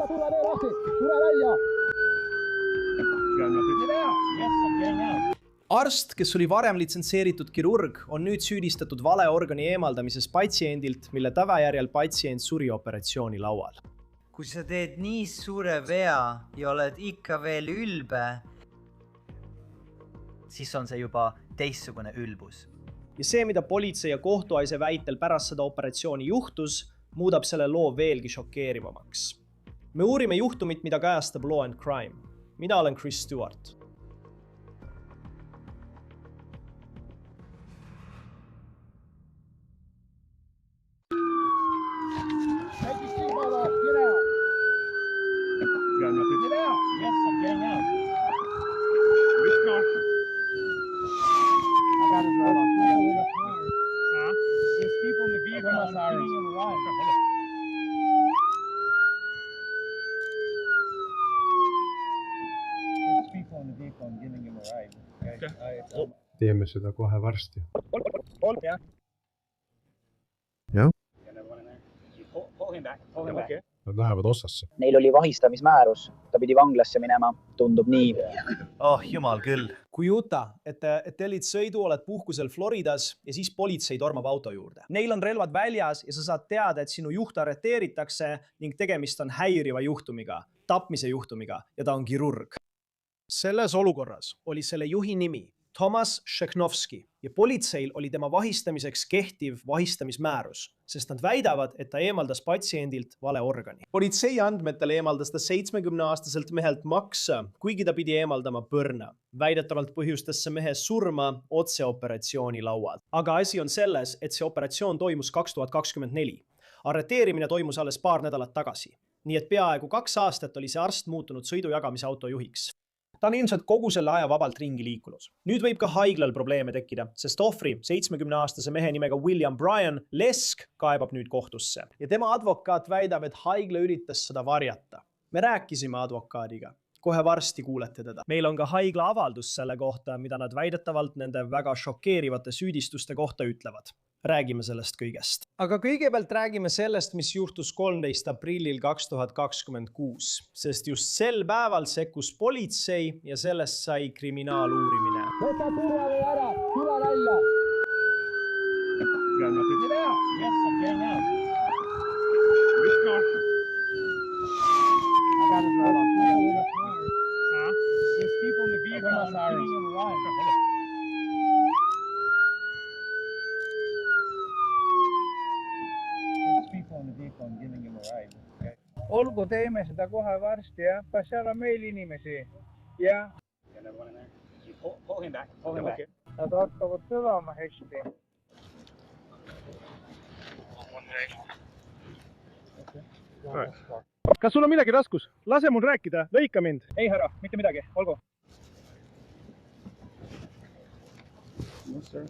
tule veel lahti, tule välja! Arst, kes oli varem litsenseeritud kirurg, on nüüd süüdistatud valeorgani eemaldamises patsiendilt, mille tagajärjel patsient suri operatsiooni laual. Kui sa teed nii suure vea ja oled ikka veel ülbe, siis on see juba teistsugune ülbus. Ja see, mida politsei ja kohtuaise väitel pärast seda operatsiooni juhtus, muudab selle loo veelgi šokeerivamaks. Me uurime juhtumit, mida kajastab Law and Crime. Mina olen Chris Stewart. Teeme seda kohe varsti. Jah. Nad lähevad ossasse. Neil oli vahistamismäärus. Ta pidi vanglasse minema. Tundub nii. Oh, jumal küll. Kujuta, et tellid sõidu, oled puhkusel Floridas ja siis politsei tormab auto juurde. Neil on relvad väljas ja sa saad teada, et sinu juht arreteeritakse ning tegemist on häiriva juhtumiga, tapmise juhtumiga ja ta on kirurg. Selles olukorras oli selle juhi nimi Thomas Sheknovski ja politseil oli tema vahistamiseks kehtiv vahistamismäärus, sest nad väidavad, et ta eemaldas patsiendilt valeorgani. Politsei andmetel eemaldas ta 70-aastaselt mehelt maksa, kuigi ta pidi eemaldama põrna. Väidetavalt põhjustas see mehe surma otseoperatsiooni laual. Aga asi on selles, et see operatsioon toimus 2024. Arreteerimine toimus alles paar nädalat tagasi. Nii et peaaegu 2 aastat oli see arst muutunud sõidujagamise auto juhiks. Ta on ilmselt kogu selle aja vabalt ringi liikunud. Nüüd võib ka haiglal probleeme tekkida, sest ohvri 70-aastase mehe nimega William Bryan Lesk kaebab nüüd kohtusse. Ja tema advokaat väidab, et haigla üritas seda varjata. Me rääkisime advokaadiga. Kohe varsti kuulete teda. Meil on ka haigla avaldus selle kohta, mida nad väidetavalt nende väga šokeerivate süüdistuste kohta ütlevad. Räägime sellest kõigest. Aga kõigepealt räägime sellest, mis juhtus 13. aprillil 2026, sest just sel päeval sekkus politsei ja sellest sai kriminaaluurimine. Võta turvali ära, tule välja! Olgu, teeme seda kohe varsti, jah. Kas seal on meil inimesi? Jah. Nad hakkavad kõlama hästi. Kas sul on midagi raskus? Lase mul rääkida, lõika mind. Ei, härra, mitte midagi. Olgu. Yes, sir.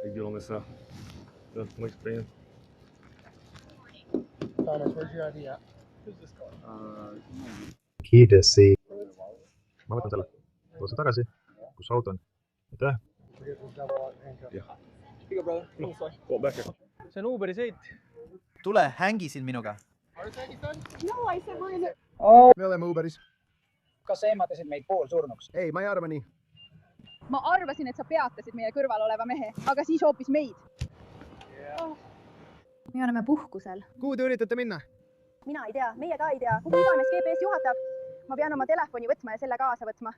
Big deal on this stuff. Looks pretty. Thomas, where's your ID at? Who's this car? Kiidesi. Ma võtan selle. Too see tagasi. Kus auto on? Aitäh. See on Uberi sõit. Tule, hängi siin minuga. Me oleme Uberis. Kas sa eematasid meid poolsurnuks? Ei, ma ei arva nii. Ma arvasin, et sa peatasid meie kõrval oleva mehe, aga siis hoopis meid. Me oleme puhkusel. Kuhu te üritate minna? Mina ei tea, meie ka ei tea. Kuhu iganes GPS juhatab. Ma pean oma telefoni võtma ja selle kaasa võtma.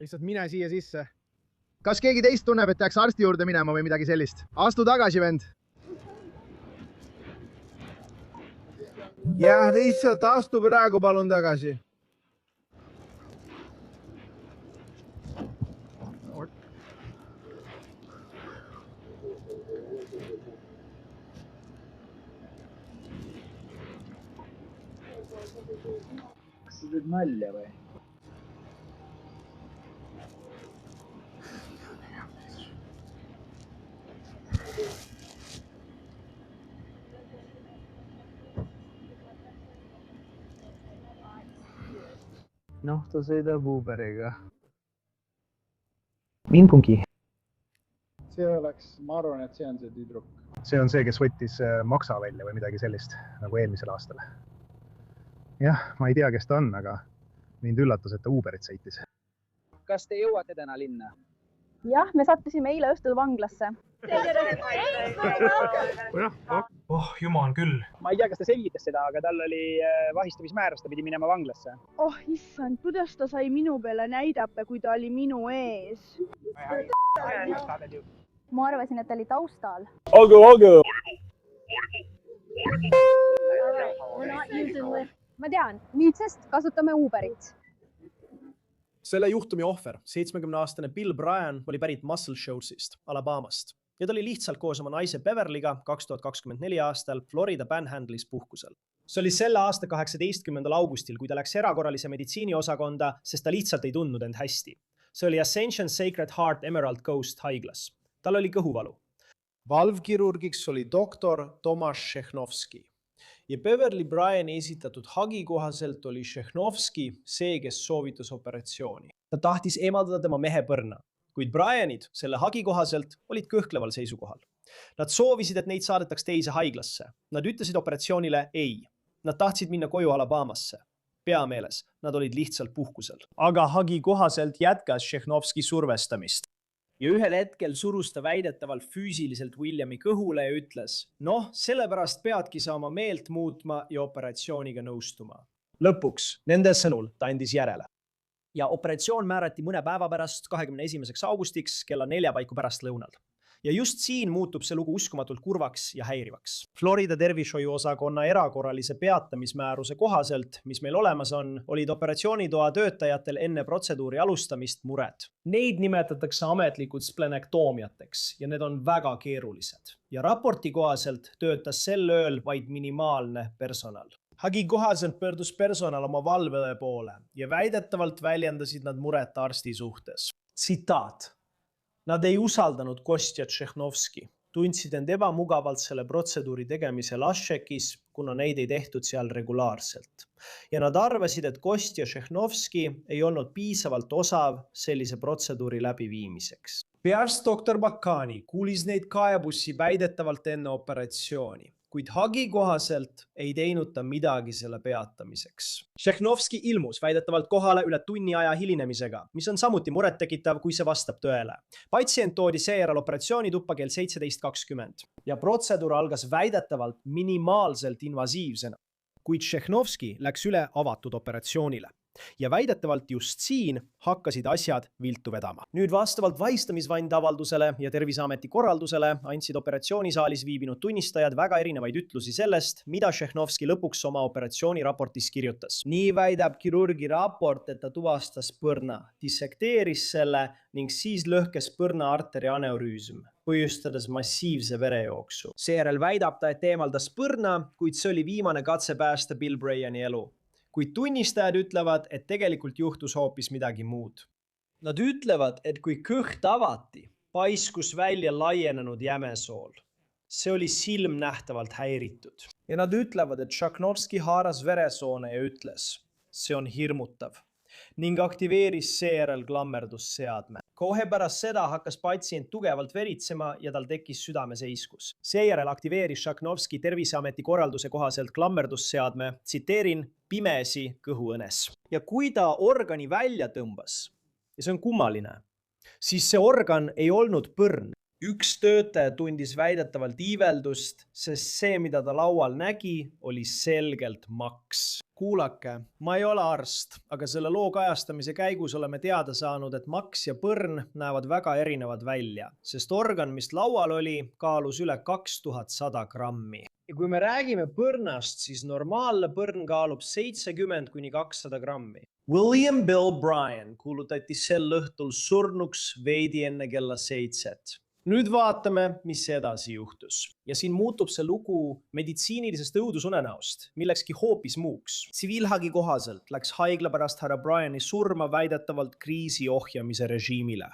Lihtsalt mine siia sisse. Kas keegi teist tunneb, et peaks arsti juurde minema või midagi sellist? Astu tagasi, vend. Jah, lihtsalt astu praegu palun tagasi. Kas sa teed nalja või? Noh, ta sõidab Uberiga. Miin pungi. see oleks, ma arvan, et see on see tüdruk. see on see, kes võttis maksa välja või midagi sellist, nagu eelmisel aastal. Jah, ma ei tea, kes ta on, aga mind üllatus, et ta Uberit sõitis. Kas te jõuate täna linna? jah, me sattusime eile õhtul vanglasse. jumal küll. Ma ei tea, kas ta selgitas seda, aga tal oli vahistamismäärus, ta pidi minema vanglasse. Oh issand, kuidas ta sai minu peale näidata, kui ta oli minu ees? ma arvasin, et ta oli taustal. ma tean, nüüdsest kasutame Uberit. Selle juhtumi ohver, 70-aastane Bill Bryan, oli pärit Muscle Shoresist, Alabamast. Ja ta oli lihtsalt koos oma naise Beverlyga 2024 aastal Florida Panhandle'is puhkusel. See oli selle aasta 18. augustil, kui ta läks erakorralise meditsiini osakonda, sest ta lihtsalt ei tundnud end hästi. See oli Ascension Sacred Heart Emerald Coast haiglas. Tal oli kõhuvalu. Valvkirurgiks oli doktor Tomasz Šehnovski. Ja Beverly Bryani esitatud hagi kohaselt oli Šehnovski see, kes soovitas operatsiooni. Ta tahtis eemaldada tema mehe põrna, kuid Bryanid selle hagi kohaselt olid kõhkleval seisukohal. Nad soovisid, et neid saadetaks teise haiglasse. Nad ütlesid operatsioonile ei. Nad tahtsid minna koju Alabamasse. Peameeles, nad olid lihtsalt puhkusel. Aga hagi kohaselt jätkas Šehnovski survestamist. Ja ühel hetkel surus ta väidetavalt füüsiliselt Williami kõhule ja ütles, sellepärast peadki sa oma meelt muutma ja operatsiooniga nõustuma. Lõpuks, nende sõnul ta andis järele. Ja operatsioon määrati mõne päeva pärast 21. augustiks kella 4 paiku pärast lõunal. Ja just siin muutub see lugu uskumatult kurvaks ja häirivaks. Florida tervishoiu osakonna erakorralise peatamismääruse kohaselt, mis meil olemas on, olid operatsioonitoa töötajatel enne protseduuri alustamist mured. Neid nimetatakse ametlikud splenektomiateks ja need on väga keerulised. Ja raporti kohaselt töötas sel ööl vaid minimaalne personal. Hagi kohaselt pöördus personal oma valveõe poole ja väidetavalt väljendasid nad muret arsti suhtes. Tsitaat. Nad ei usaldanud Kostja Šehnovski, tundsid end ebamugavalt selle protseduuri tegemise Lašekis, kuna neid ei tehtud seal regulaarselt. Ja nad arvasid, et Kostja Šehnovski ei olnud piisavalt osav sellise protseduuri läbiviimiseks. Pearst doktor Bakani kuulis neid kaebusi väidetavalt enne operatsiooni, kuid hagi kohaselt ei teinud ta midagi selle peatamiseks. Šehnovski ilmus väidetavalt kohale üle tunni aja hilinemisega, mis on samuti murettekitav, kui see vastab tõele. Patsient toodi seejärel operatsioonituppa kell 17.20 ja protseduur algas väidetavalt minimaalselt invasiivsena, kuid Šehnovski läks üle avatud operatsioonile. Ja väidetavalt just siin hakkasid asjad viltu vedama. Nüüd vastavalt vahistamisvandavaldusele ja Terviseameti korraldusele andsid operatsioonisaalis viibinud tunnistajad väga erinevaid ütlusi sellest, mida Šehnovski lõpuks oma operatsiooniraportis kirjutas. Nii väidab kirurgi raport, et ta tuvastas põrna, dissekteeris selle ning siis lõhkes põrna arteri aneurüüsm, põhjustades massiivse verejooksu. Seejärel väidab ta, et eemaldas põrna, kuid see oli viimane katse päästa Bill Bryani elu. Kuid tunnistajad ütlevad, et tegelikult juhtus hoopis midagi muud. Nad ütlevad, et kui kõht avati, paiskus välja laienenud jämesool. See oli silmnähtavalt häiritud. Ja nad ütlevad, et Šehnovski haaras veresoone ja ütles, see on hirmutav, ning aktiveeris seejärel klammerdusseadme. Kohe pärast seda hakkas patsient tugevalt veritsema ja tal tekkis südameseiskus. Seejärel aktiveeris Šehnovski Terviseameti korralduse kohaselt klammerdusseadme, tsiteerin, pimesi kõhuõnes. Ja kui ta organi välja tõmbas, ja see on kummaline, siis see organ ei olnud põrn. Üks töötaja tundis väidetavalt iiveldust, sest see, mida ta laual nägi, oli selgelt maks. Kuulake, ma ei ole arst, aga selle loo kajastamise käigus oleme teada saanud, et maks ja põrn näevad väga erinevad välja, sest organ, mis laual oli, kaalus üle 2100 grammi. Ja kui me räägime põrnast, siis normaalne põrn kaalub 70–200 grammi. William Bill Bryan kuulutati sel õhtul surnuks veidi enne kella 7. Nüüd vaatame, mis edasi juhtus. Ja siin muutub see lugu meditsiinilisest õudusunenäost, millekski hoopis muuks. Tsiviilhagi kohaselt läks haigla pärast härra Bryani surma väidetavalt kriisi ohjamise režiimile.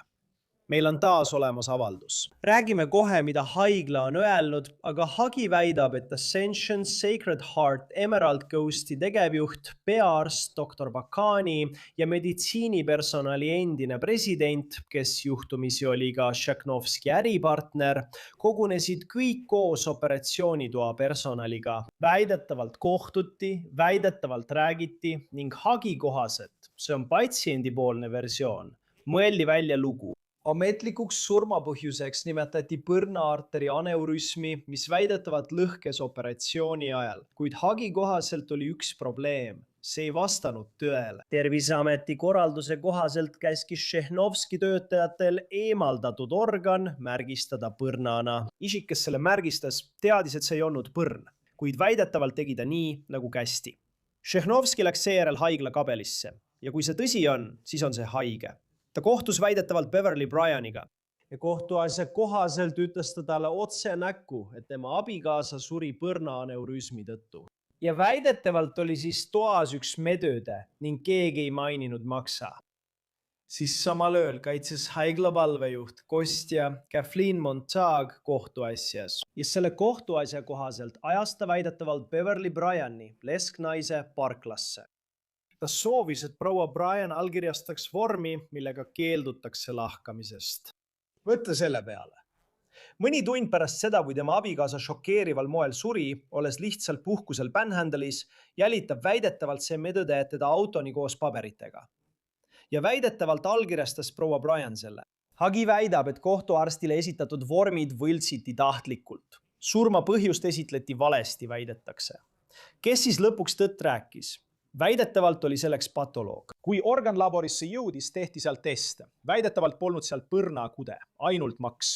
meil on taas olemas avaldus. Räägime kohe, mida haigla on öelnud, aga Hagi väidab, et Ascension Sacred Heart Emerald Coasti tegevjuht, peaarst Dr. Bakani ja meditsiinipersonali endine president, kes juhtumisi oli ka Šehhovski äripartner, kogunesid kõik koos operatsioonitoa personaliga. Väidetavalt kohtuti, väidetavalt räägiti ning Hagi kohaselt, see on patsiendipoolne versioon, mõeldi välja lugu. Ametlikuks surmapõhjuseks nimetati põrnaarteri aneurüsmi, mis väidetavalt lõhkes operatsiooni ajal, kuid Hagi kohaselt oli üks probleem. See ei vastanud tõele. Terviseameti korralduse kohaselt käskis Šehhovski töötajatel eemaldatud organ märgistada põrnana. Isik, kes selle märgistas, teadis, et see ei olnud põrn, kuid väidetavalt tegi ta nii, nagu kästi. Šehhovski läks seejärel haigla kabelisse ja kui see tõsi on, siis on see haige. Ta kohtus väidetavalt Beverly Bryaniga ja kohtuasja kohaselt ütles ta talle otse näkku, et tema abikaasa suri põrnaaneurüsmi tõttu. Ja väidetavalt oli siis toas üks medöde ning keegi ei maininud maksa. Siis samal ööl kaitses haigla valvejuht Kostja Kathleen Montag kohtuasjas. Ja selle kohtuasja kohaselt ajas ta väidetavalt Beverly Bryani lesknaise parklasse. Ta soovis, et proua Bryan allkirjastaks vormi, millega keeldutakse lahkamisest. Mõtle selle peale. Mõni tund pärast seda, kui tema abikaasa šokeerival moel suri, olles lihtsalt puhkusel Panhandle'is, jälitab väidetavalt see medõde teda autoni koos paberitega. Ja väidetavalt allkirjastas proua Bryan selle. Hagi väidab, et kohtuarstile esitatud vormid võltsiti tahtlikult. Surma põhjust esitleti valesti, väidetakse. Kes siis lõpuks tõtt rääkis? Väidetavalt oli selleks patoloog. Kui organlaborisse jõudis, tehti seal teste. Väidetavalt polnud seal põrnakude, ainult maks.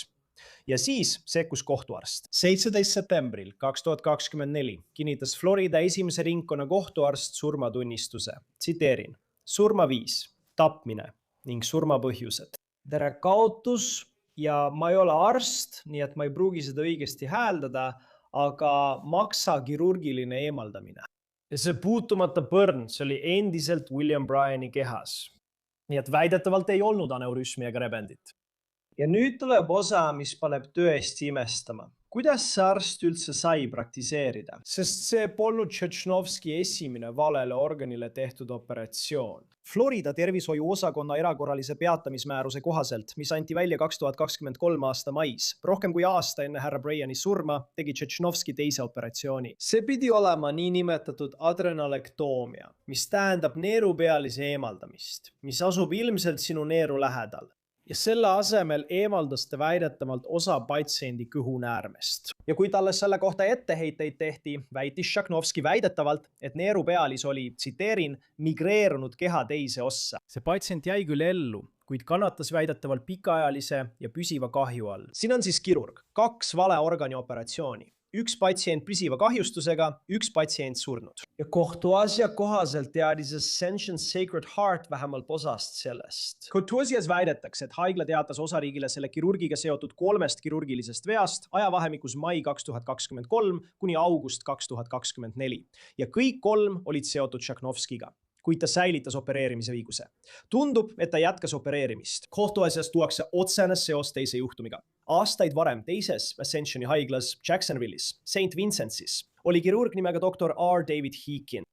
Ja siis sekkus kohtuarst. 17. septembril 2024 kinnitas Florida esimese ringkonna kohtuarst surmatunnistuse. Tsiteerin. Surmaviis, tapmine ning surmapõhjused. Tere kaotus ja ma ei ole arst, nii et ma ei pruugi seda õigesti hääldada, aga maksa kirurgiline eemaldamine. Ja see puutumata põrn, see oli endiselt William Bryani kehas. Nii et väidetavalt ei olnud aneurüsmi ega rebendit. Ja nüüd tuleb osa, mis paneb tõesti imestama. Kuidas see arst üldse sai praktiseerida? Sest see polnud Šehhovski esimene valele organile tehtud operatsioon. Florida tervishoiuosakonna erakorralise peatamismääruse kohaselt, mis anti välja 2023 aasta mais, rohkem kui aasta enne härra Bryani surma, tegi Šehhovski teise operatsiooni. See pidi olema niinimetatud adrenalektoomia, mis tähendab neerupealise eemaldamist, mis asub ilmselt sinu neeru lähedal. Ja selle asemel eemaldas ta väidetavalt osa patsiendi kõhunäärmest. Ja kui talle selle kohta etteheiteid tehti, väitis Šehhovski väidetavalt, et neerupealis oli, tsiteerin, migreerunud keha teise ossa. See patsient jäi küll ellu, kuid kannatas väidetavalt pikaajalise ja püsiva kahju all. Siin on siis kirurg, 2 valeorgani operatsiooni. Üks patsient püsiva kahjustusega, üks patsient surnud. Ja kohtuasja kohaselt teadis Ascension Sacred Heart vähemalt osast sellest. Kohtuasjas väidetakse, et haigla teatas osariigile selle kirurgiga seotud 3 kirurgilisest veast ajavahemikus mai 2023 kuni august 2024. Ja kõik 3 olid seotud Šehhovskiga, kuid ta säilitas opereerimise õiguse. Tundub, et ta jätkas opereerimist. Kohtuasjas tuuakse otsene seos teise juhtumiga. Aastaid varem teises Ascensioni haiglas Jacksonville'is, St. Vincent'is, oli kirurg nimega Dr. R. David Heekin.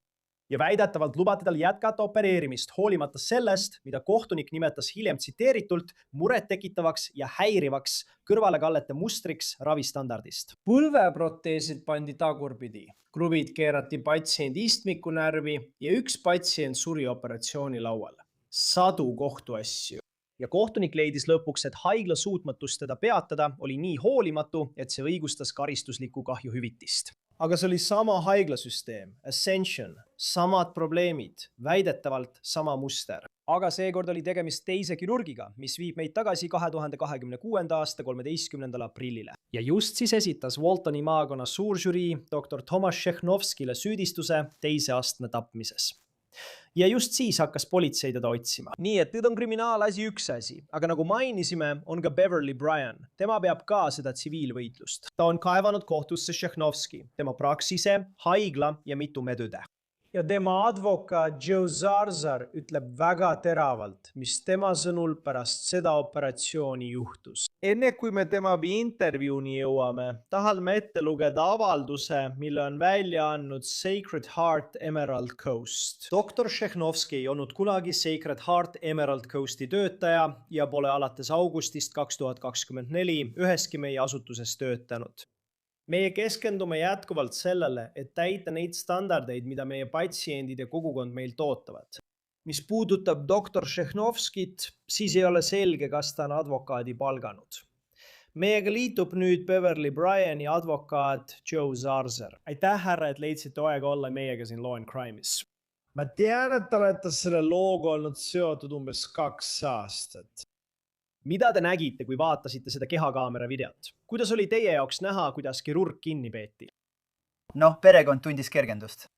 Ja väidetavalt lubati tal jätkata opereerimist hoolimata sellest, mida kohtunik nimetas hiljem tsiteeritult murettekitavaks ja häirivaks kõrvalekallete mustriks ravistandardist. Põlveproteesid pandi tagurpidi, kruvid keerati patsiendi istmikunärvi ja üks patsient suri operatsioonilaual. Sadu kohtuasju. Ja kohtunik leidis lõpuks, et haigla suutmatus teda peatada oli nii hoolimatu, et see õigustas karistuslikku kahjuhüvitist. Aga see oli sama haiglasüsteem, Ascension, samad probleemid, väidetavalt sama muster. Aga seekord oli tegemist teise kirurgiga, mis viib meid tagasi 2026. aasta 13. aprillile. Ja just siis esitas Waltoni maakonna suuržürii Dr. Thomas Šehhovskile süüdistuse teise astme tapmises. Ja just siis hakkas politsei teda otsima. Nii, et nüüd on kriminaalasi üks asi, aga nagu mainisime, on ka Beverly Bryan. Tema peab ka seda tsiviilvõitlust. Ta on kaevanud kohtusse Šehhovski, tema praksise, haigla ja mitu medõde. ja tema advokaat Joe Zarzar ütleb väga teravalt, mis tema sõnul pärast seda operatsiooni juhtus. Enne kui me tema intervjuuni jõuame, tahan ette lugeda avalduse, mille on välja andnud Sacred Heart Emerald Coast. Dr. Shechnovski ei olnud kunagi Sacred Heart Emerald Coasti töötaja ja pole alates augustist 2024 üheski meie asutuses töötanud. Meie keskendume jätkuvalt sellele, et täita neid standardeid, mida meie patsiendid ja kogukond meilt ootavad. Mis puudutab Dr. Shechnovskit, siis ei ole selge, kas ta on advokaadi palganud. Meiega liitub nüüd Beverly Bryani advokaat Joe Zarzar. Aitäh, härra, et leidsite aega olla meiega siin Law and Crime'is. Ma tean, et olete selle looga olnud seotud umbes 2 aastat. Mida te nägite, kui vaatasite seda kehakaamera videot? Kuidas oli teie jaoks näha, kuidas kirurg kinni peeti? Perekond tundis kergendust.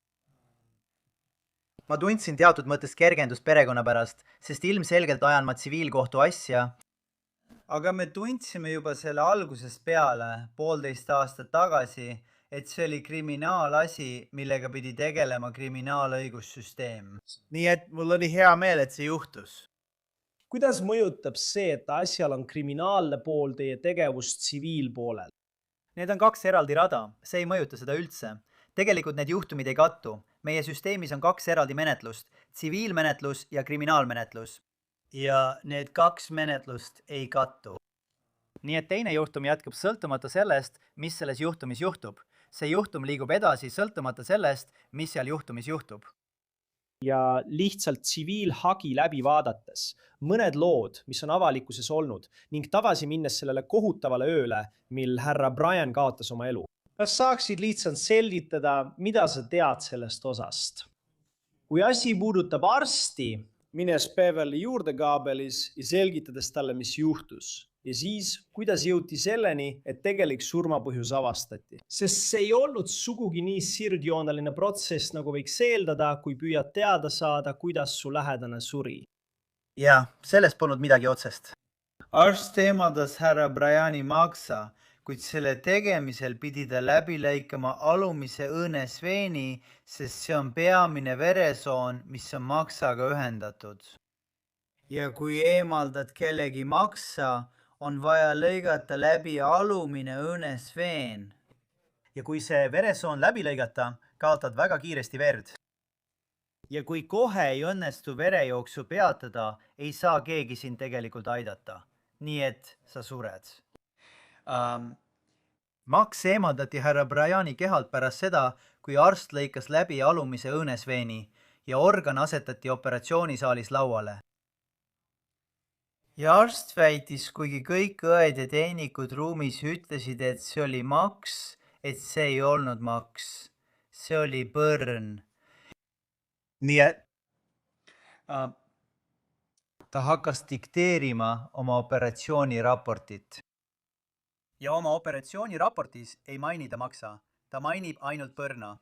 Ma tundsin teatud mõttes kergendust perekonna pärast, sest ilmselgelt ajan ma tsiviilkohtu asja. Aga me tundsime juba selle algusest peale 1,5 aastat tagasi, et see oli kriminaalasi, millega pidi tegelema kriminaalõigussüsteem. Nii et mul oli hea meel, et see juhtus. Kuidas mõjutab see, et asjal on kriminaalne pool teie tegevust tsiviilpoolel? Need on 2 eraldi rada, see ei mõjuta seda üldse. Tegelikult need juhtumid ei kattu. Meie süsteemis on 2 eraldi menetlust, tsiviilmenetlus ja kriminaalmenetlus. Ja need 2 menetlust ei kattu. Nii et teine juhtum jätkub sõltumata sellest, mis selles juhtumis juhtub. See juhtum liigub edasi sõltumata sellest, mis seal juhtumis juhtub. Ja lihtsalt tsiviilhagi läbi vaadates mõned lood, mis on avalikkuses olnud ning tagasi minnes sellele kohutavale ööle, mil härra Bryan kaotas oma elu. Kas saaksid lihtsalt selgitada, mida sa tead sellest osast? Kui asi puudutab arsti, mines Beverly juurde kaabelis ja selgitades talle, mis juhtus. Ja siis, kuidas jõuti selleni, et tegelik surmapõhjus avastati. Sest see ei olnud sugugi nii sirdjooneline protsess, nagu võiks eeldada, kui püüad teada saada, kuidas su lähedane suri. Ja, sellest polnud midagi otsest. Arst eemaldas härra Bryani maksa, kuid selle tegemisel pidi ta läbi lõikama alumise õõnesveeni, sest see on peamine veresoon, mis on maksaga ühendatud. Ja kui eemaldad kellegi maksa, on vaja lõigata läbi alumine õõnesveen. Ja kui see veresoon läbi lõigata, kaotad väga kiiresti verd. Ja kui kohe ei õnnestu verejooksu peatada, ei saa keegi sind tegelikult aidata. Nii et sa sured. Maks eemaldati härra Bryani kehalt pärast seda, kui arst lõikas läbi alumise õõnesveeni ja organ asetati operatsioonisaalis lauale. Ja arst väitis, kuigi kõik õed ja teenikud ruumis ütlesid, et see oli maks, et see ei olnud maks. See oli põrn. Nii et ta hakkas dikteerima oma operatsiooniraportit. Ja oma operatsiooniraportis ei mainida maksa. Ta mainib ainult põrna.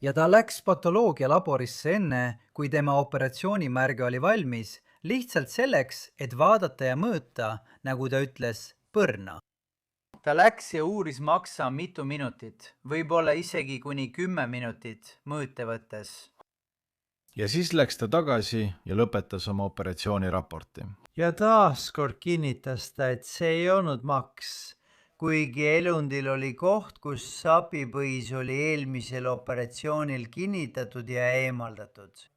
Ja ta läks patoloogialaborisse enne, kui tema operatsioonimärge oli valmis, lihtsalt selleks, et vaadata ja mõõta, nagu ta ütles, põrna. Ta läks ja uuris maksa mitu minutit, võib-olla isegi kuni 10 minutit mõõte võttes. Ja siis läks ta tagasi ja lõpetas oma operatsiooniraporti. Ja taaskord kinnitas ta, et see ei olnud maks, kuigi elundil oli koht, kus sapipõis oli eelmisel operatsioonil kinnitatud ja eemaldatud.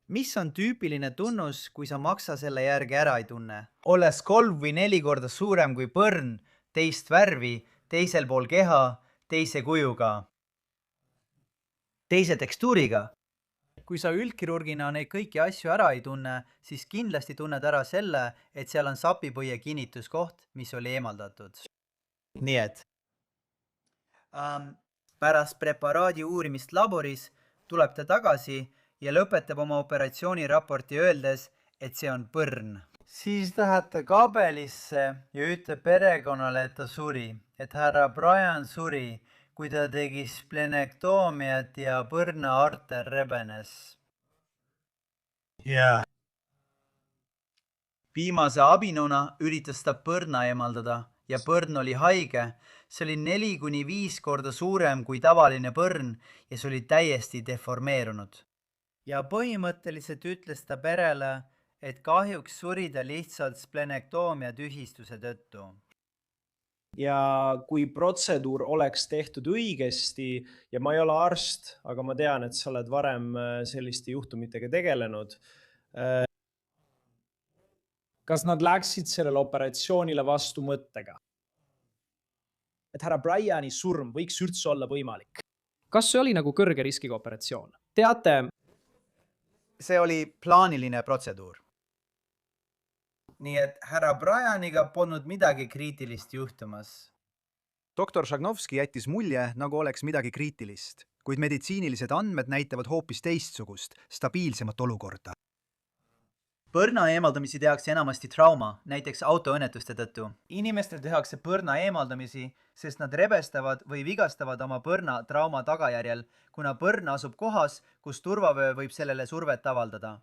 Mis on tüüpiline tunnus, kui sa maksa selle järgi ära ei tunne? Olles 3 või 4 korda suurem kui põrn, teist värvi, teisel pool keha, teise kujuga, teise tekstuuriga. Kui sa üldkirurgina neid kõiki asju ära ei tunne, siis kindlasti tunned ära selle, et seal on sapipõie kinnituskoht, mis oli eemaldatud. Nii et pärast preparaadi uurimist laboris tuleb ta tagasi ja lõpetab oma operatsiooniraporti öeldes, et see on põrn. Siis läheb ta kabelisse ja ütleb perekonnale, et ta suri, et härra Bryan suri, kui ta tegi splenektomiat ja põrna arter rebenes. Viimase abinuna üritas ta põrna eemaldada ja põrn oli haige. See oli 4–5 korda suurem kui tavaline põrn ja see oli täiesti deformeerunud. Ja põhimõtteliselt ütles ta perele, et kahjuks suri ta lihtsalt splenektoomia tühistuse tõttu. Ja kui protseduur oleks tehtud õigesti ja ma ei ole arst, aga ma tean, et sa oled varem selliste juhtumitega tegelenud. Kas nad läksid sellele operatsioonile vastu mõttega? Et härra Bryani surm võiks üldse olla võimalik. Kas see oli nagu kõrge riskiga operatsioon? Teate, see oli plaaniline protseduur. Nii et härra Bryaniga polnud midagi kriitilist juhtumas. Doktor Shagnovski jättis mulje, nagu oleks midagi kriitilist, kuid meditsiinilised andmed näitavad hoopis teistsugust, stabiilsemat olukorda. Põrna eemaldamisi tehakse enamasti trauma, näiteks autoõnnetuste tõttu. Inimestel tehakse põrna eemaldamisi, sest nad rebestavad või vigastavad oma põrna trauma tagajärjel, kuna põrn asub kohas, kus turvavöö võib sellele survet avaldada.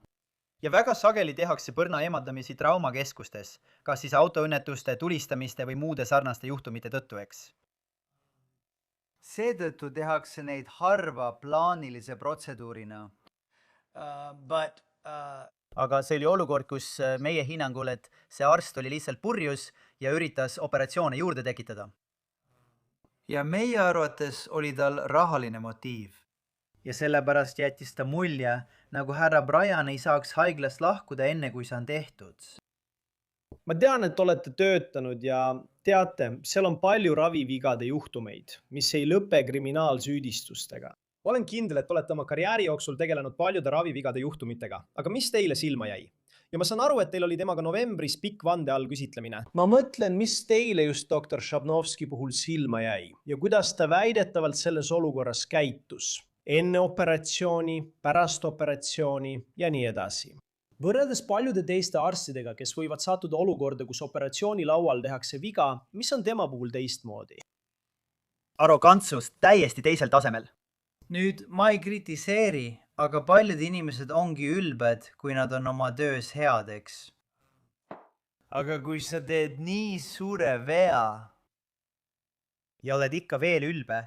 Ja väga sageli tehakse põrna eemaldamisi traumakeskustes, kas siis autoõnnetuste, tulistamiste või muude sarnaste juhtumite tõttu, eks. Seetõttu tehakse neid harva plaanilise protseduurina. Aga see oli olukord, kus meie hinnangul, et see arst oli lihtsalt purjus ja üritas operatsioone juurde tekitada. Ja meie arvates oli tal rahaline motiiv. Ja sellepärast jättis ta mulje, nagu härra Bryan ei saaks haiglast lahkuda enne, kui see on tehtud. Ma tean, et olete töötanud ja teate, seal on palju ravivigade juhtumeid, mis ei lõpe kriminaalsüüdistustega. Olen kindel, et olete oma karjääri jooksul tegelenud paljude ravivigade juhtumitega, aga mis teile silma jäi? Ja ma saan aru, et teil oli temaga novembris pikk vande all küsitlemine. Ma mõtlen, mis teile just doktor Shagnovski puhul silma jäi ja kuidas ta väidetavalt selles olukorras käitus. Enne operatsiooni, pärast operatsiooni ja nii edasi. Võrreldes paljude teiste arstidega, kes võivad sattuda olukorda, kus operatsiooni laual tehakse viga, mis on tema puhul teistmoodi? Arrogantsus täiesti teisel tasemel. Nüüd ma ei kritiseeri, aga paljud inimesed ongi ülbed, kui nad on oma töös headeks. Aga kui sa teed nii suure vea ja oled ikka veel ülbe,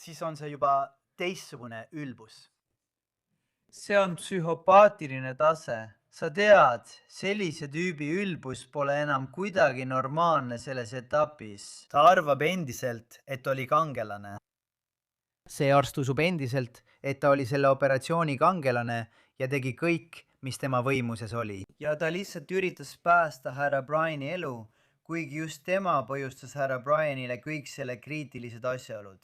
siis on see juba teistsugune ülbus. See on psühhopaatiline tase. Sa tead, sellise tüübi ülbus pole enam kuidagi normaalne selles etapis. Ta arvab endiselt, et oli kangelane. See arst usub endiselt, et ta oli selle operatsiooni kangelane ja tegi kõik, mis tema võimuses oli. Ja ta lihtsalt üritas päästa härra Bryani elu, kuigi just tema põhjustas härra Bryanile kõik selle kriitilised asjaolud.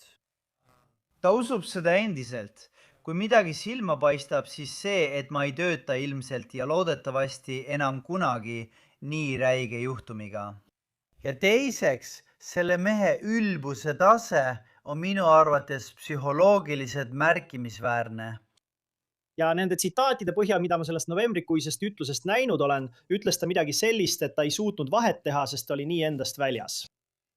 Ta usub seda endiselt. Kui midagi silma paistab, siis see, et ma ei tööta ilmselt ja loodetavasti enam kunagi nii räige juhtumiga. Ja teiseks, selle mehe ülbuse tase on minu arvates psühholoogiliselt märkimisväärne. Ja nende tsitaatide põhjal, mida ma sellest novembrikuisest ütlusest näinud olen, ütles ta midagi sellist, et ta ei suutnud vahet teha, sest ta oli nii endast väljas.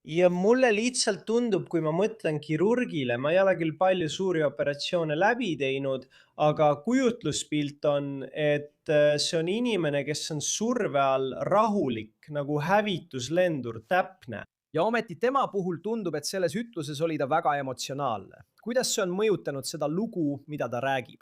Ja mulle lihtsalt tundub, kui ma mõtlen kirurgile, ma ei ole küll palju suuri operatsioone läbi teinud, aga kujutluspilt on, et see on inimene, kes on surve all rahulik, nagu hävituslendur, täpne. Ja ometi tema puhul tundub, et selles ütluses oli ta väga emotsionaalne. Kuidas see on mõjutanud seda lugu, mida ta räägib?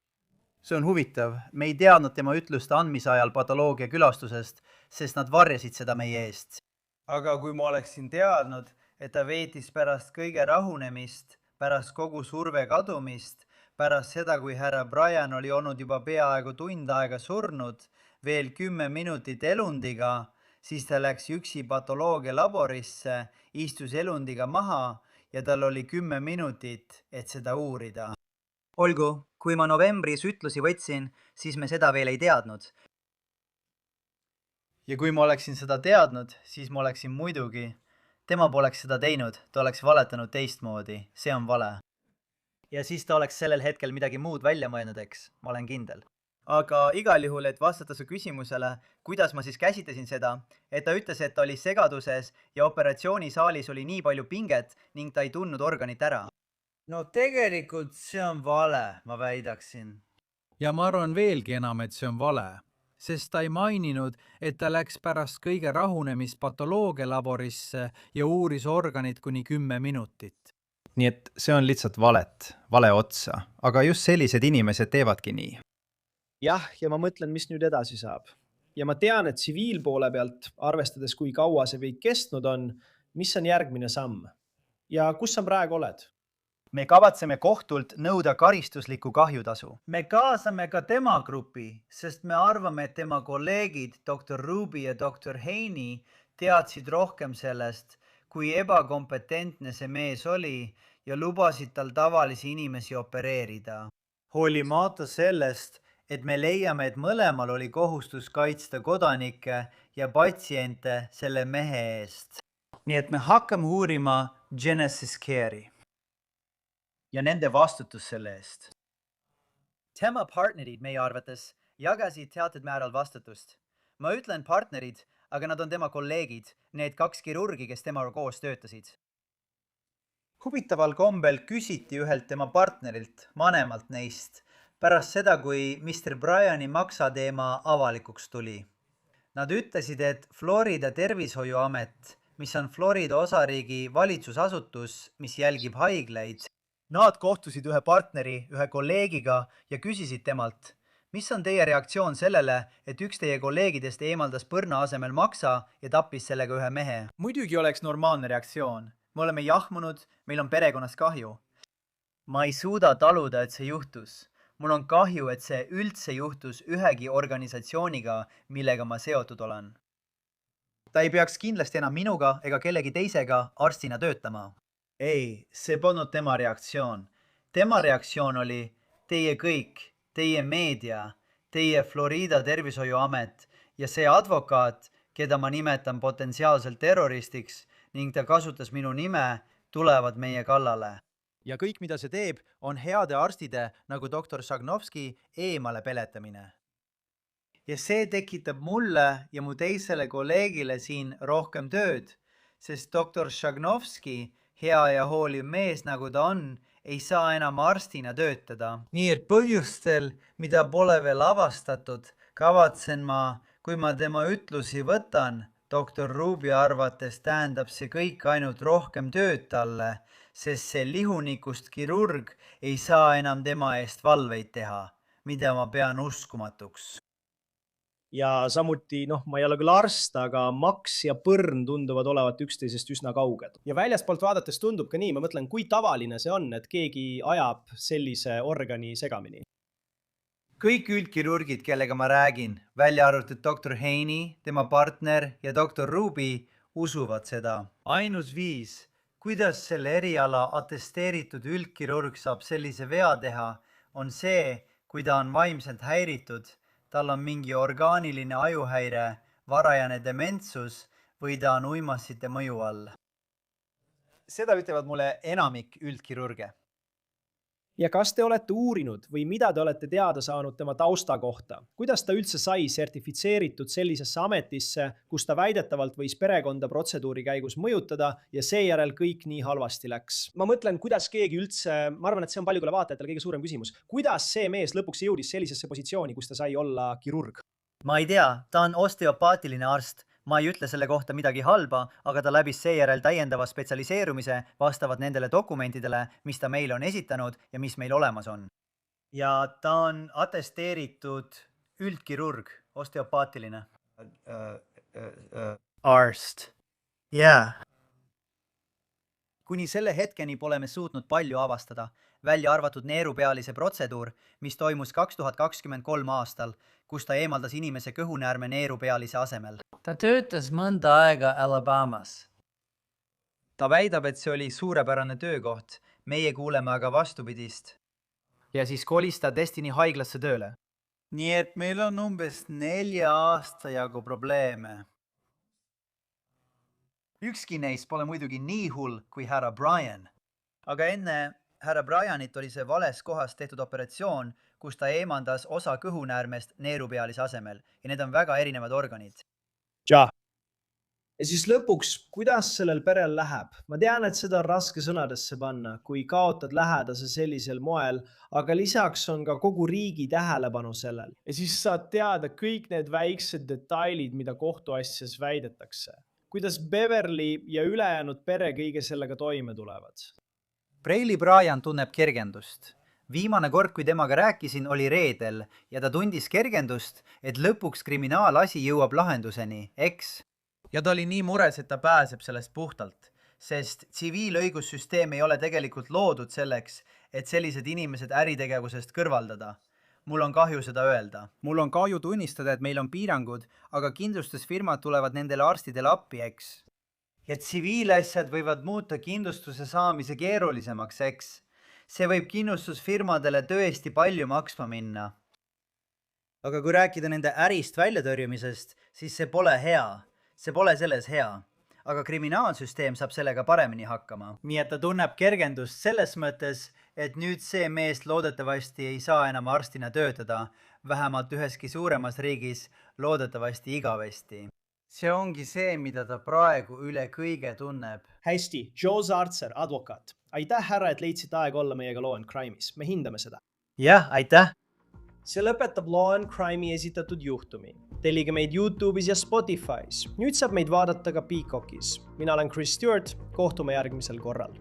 See on huvitav. Me ei teadnud tema ütluste andmise ajal patoloogia külastusest, sest nad varjasid seda meie eest. Aga kui ma oleksin teadnud, et ta veetis pärast kõige rahunemist, pärast kogu surve kadumist, pärast seda, kui härra Bryan oli olnud juba peaaegu tund aega surnud, veel 10 minutit elundiga, siis ta läks üksi patoloogia laborisse, istus elundiga maha ja tal oli 10 minutit, et seda uurida. Olgu, kui ma novembris ütlusi võtsin, siis me seda veel ei teadnud. Ja kui ma oleksin seda teadnud, siis ma oleksin muidugi. Tema poleks seda teinud, ta oleks valetanud teistmoodi. See on vale. Ja siis ta oleks sellel hetkel midagi muud välja mõelnud, eks. Ma olen kindel. Aga igal juhul, et vastata su küsimusele, kuidas ma siis käsitlesin seda, et ta ütles, et ta oli segaduses ja operatsioonisaalis oli nii palju pinget ning ta ei tundnud organit ära. No tegelikult see on vale, ma väidaksin. Ja ma arvan veelgi enam, et see on vale. sest ta ei maininud, et ta läks pärast kõige rahunemist patoloogialaborisse ja uuris organit kuni 10 minutit. Nii et see on lihtsalt vale otsa, aga just sellised inimesed teevadki nii. jah, ja ma mõtlen, mis nüüd edasi saab. Ja ma tean, et tsiviilpoole pealt, arvestades kui kaua see kõik kestnud on, mis on järgmine samm? Ja kus sa praegu oled? Me kavatseme kohtult nõuda karistuslikku kahjutasu. Me kaasame ka tema grupi, sest me arvame, et tema kolleegid Dr. Ruby ja Dr. Haney teadsid rohkem sellest, kui ebakompetentne see mees oli ja lubasid tal tavalisi inimesi opereerida. Hoolimata sellest, et me leiame, et mõlemal oli kohustus kaitsta kodanikke ja patsiente selle mehe eest. Nii et me hakkame uurima Genesis Care'i ja nende vastutus selle eest. Tema partnerid meie arvates jagasid teatud määral vastutust. Ma ütlen partnerid, aga nad on tema kolleegid, need 2 kirurgi, kes temaga koos töötasid. Huvitaval kombel küsiti ühelt tema partnerilt, vanemalt neist, pärast seda, kui Mr. Briani maksateema avalikuks tuli. Nad ütlesid, et Florida Tervishoiuamet, mis on Florida osariigi valitsusasutus, mis jälgib haigleid, nad kohtusid ühe partneri, ühe kolleegiga ja küsisid temalt, mis on teie reaktsioon sellele, et üks teie kolleegidest eemaldas põrna asemel maksa ja tappis sellega ühe mehe? Muidugi oleks normaalne reaktsioon. Me oleme jahmunud, meil on perekonnas kahju. Ma ei suuda taluda, et see juhtus. Mul on kahju, et see üldse juhtus ühegi organisatsiooniga, millega ma seotud olen. Ta ei peaks kindlasti enam minuga ega kellegi teisega arstina töötama. Ei, see polnud tema reaktsioon. Tema reaktsioon oli teie kõik, teie meedia, teie Florida Tervishoiuamet ja see advokaat, keda ma nimetan potentsiaalselt terroristiks ning ta kasutas minu nime, tulevad meie kallale. Ja kõik, mida see teeb, on heade arstide nagu doktor Shagnovski eemale peletamine. Ja see tekitab mulle ja mu teisele kolleegile siin rohkem tööd, sest doktor Shagnovski, hea ja hooliv mees nagu ta on, ei saa enam arstina töötada. Nii et põhjustel, mida pole veel avastatud, kavatsen ma, kui ma tema ütlusi võtan, doktor Ruby arvates tähendab see kõik ainult rohkem tööd talle, sest see lihunikust kirurg ei saa enam tema eest valveid teha, mida ma pean uskumatuks. Ja samuti, ma ei ole küll arst, aga maks ja põrn tunduvad olevat üksteisest üsna kauged. Ja väljaspoolt vaadates tundub ka nii, ma mõtlen, kui tavaline see on, et keegi ajab sellise organi segamini. Kõik üldkirurgid, kellega ma räägin, välja arvatud doktor Haney, tema partner ja doktor Ruby, usuvad seda. Ainus viis, kuidas selle eriala atesteeritud üldkirurg saab sellise vea teha, on see, kui ta on vaimselt häiritud, tal on mingi orgaaniline ajuhäire, varajane dementsus või ta on uimassite mõju all. Seda ütlevad mulle enamik üldkirurge. Ja kas te olete uurinud või mida te olete teada saanud tema tausta kohta? Kuidas ta üldse sai sertifitseeritud sellisesse ametisse, kus ta väidetavalt võis perekonda protseduuri käigus mõjutada ja seejärel kõik nii halvasti läks? Ma mõtlen, kuidas keegi üldse, ma arvan, et see on paljudele vaatajatele kõige suurem küsimus. Kuidas see mees lõpuks jõudis sellisesse positsiooni, kus ta sai olla kirurg? Ma ei tea, ta on osteopaatiline arst. Ma ei ütle selle kohta midagi halba, aga ta läbis seejärel täiendava spetsialiseerumise vastavad nendele dokumentidele, mis ta meile on esitanud ja mis meil olemas on. Ja ta on atesteeritud üldkirurg, osteopaatiline. Arst. Jaa. Kuni selle hetkeni pole me suutnud palju avastada, välja arvatud neerupealise protseduur, mis toimus 2023 aastal, kus ta eemaldas inimese kõhunäärme neerupealise asemel. Ta töötas mõnda aega Alabamas. Ta väidab, et see oli suurepärane töökoht, meie kuuleme aga vastupidist. Ja siis kolis ta Destiny haiglasse tööle. Nii et meil on umbes 4 aasta jagu probleeme. Ükski neist pole muidugi nii hull kui härra Brian. Aga enne härra Brianit oli see vales kohas tehtud operatsioon, kus ta eemandas osa kõhunäärmest neerupealise asemel ja need on väga erinevad organid. Ja. Ja siis lõpuks, kuidas sellel perel läheb? Ma tean, et seda on raske sõnadesse panna, kui kaotad lähedase sellisel moel, aga lisaks on ka kogu riigi tähelepanu sellel. Ja siis saad teada kõik need väiksed detailid, mida kohtuasjas väidetakse. Kuidas Beverly ja ülejäänud pere kõige sellega toime tulevad. Braylee Bryan tunneb kergendust. Viimane kord, kui temaga rääkisin, oli reedel ja ta tundis kergendust, et lõpuks kriminaalasi jõuab lahenduseni, eks? Ja ta oli nii mures, et ta pääseb sellest puhtalt, sest tsiviilõigussüsteem ei ole tegelikult loodud selleks, et sellised inimesed äritegevusest kõrvaldada. Mul on kahju seda öelda. Mul on kahju tunnistada, et meil on piirangud, aga kindlustusfirmad tulevad nendele arstidele appi, eks? Ja tsiviilasjad võivad muuta kindlustuse saamise keerulisemaks, eks? See võib kindlustusfirmadele tõesti palju maksma minna. Aga kui rääkida nende ärist väljatõrjumisest, siis see pole hea. See pole selles hea, aga kriminaalsüsteem saab sellega paremini hakkama. Nii et ta tunneb kergendust selles mõttes, et nüüd see mees loodetavasti ei saa enam arstina töötada, vähemalt üheski suuremas riigis loodetavasti igavesti. See ongi see, mida ta praegu üle kõige tunneb. Hästi, Joe Zartser, advokaat. Aitäh, härra, et leidsid aega olla meiega Law and Crime'is. Me hindame seda. Jah, aitäh. See lõpetab Law and Crime'i esitatud juhtumi. Tellige meid YouTube'is ja Spotify's. Nüüd saab meid vaadata ka Peacockis. Mina olen Chris Stewart, kohtume järgmisel korral.